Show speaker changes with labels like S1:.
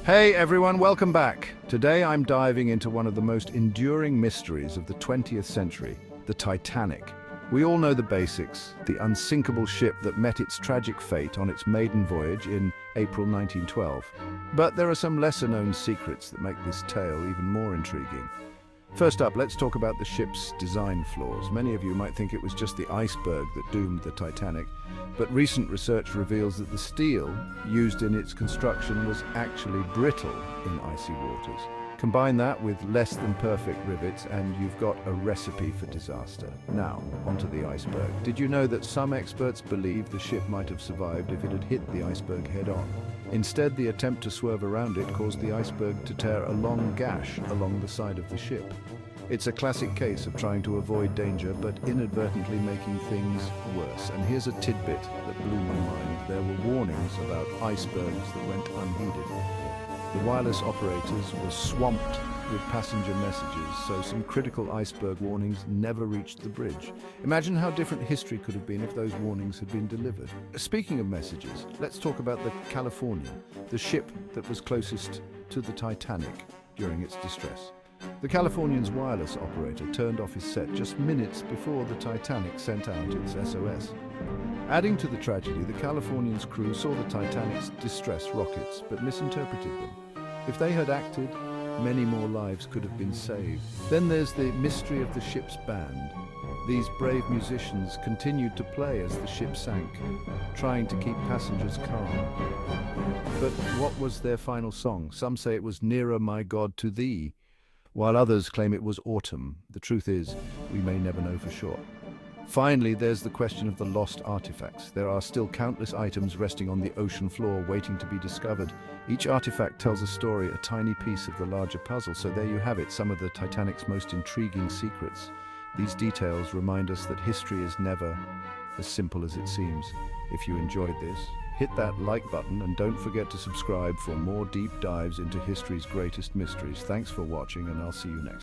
S1: Hey everyone, welcome back. Today I'm diving into one of the most enduring mysteries of the 20th century, the Titanic. We all know the basics, the unsinkable ship that met its tragic fate on its maiden voyage in April 1912. But there are some lesser-known secrets that make this tale even more intriguing. First up, let's talk about the ship's design flaws. Many of you might think it was just the iceberg that doomed the Titanic, but recent research reveals that the steel used in its construction was actually brittle in icy waters. Combine that with less than perfect rivets and you've got a recipe for disaster. Now, onto the iceberg. Did you know that some experts believe the ship might have survived if it had hit the iceberg head-on? Instead, the attempt to swerve around it caused the iceberg to tear a long gash along the side of the ship. It's a classic case of trying to avoid danger but inadvertently making things worse. And here's a tidbit that blew my mind. There were warnings about icebergs that went unheeded. The wireless operators were swamped with passenger messages, so some critical iceberg warnings never reached the bridge. Imagine how different history could have been if those warnings had been delivered. Speaking of messages, let's talk about the Californian, the ship that was closest to the Titanic during its distress. The Californian's wireless operator turned off his set just minutes before the Titanic sent out its SOS. Adding to the tragedy, the Californian's crew saw the Titanic's distress rockets but misinterpreted them. If they had acted, many more lives could have been saved. Then there's the mystery of the ship's band. These brave musicians continued to play as the ship sank, trying to keep passengers calm. But what was their final song? Some say it was "Nearer, My God, to Thee," while others claim it was "Autumn." The truth is, we may never know for sure. Finally, there's the question of the lost artifacts. There are still countless items resting on the ocean floor waiting to be discovered. Each artifact tells a story, a tiny piece of the larger puzzle. So there you have it, some of the Titanic's most intriguing secrets. These details remind us that history is never as simple as it seems. If you enjoyed this, hit that like button and don't forget to subscribe for more deep dives into history's greatest mysteries. Thanks for watching, and I'll see you next time.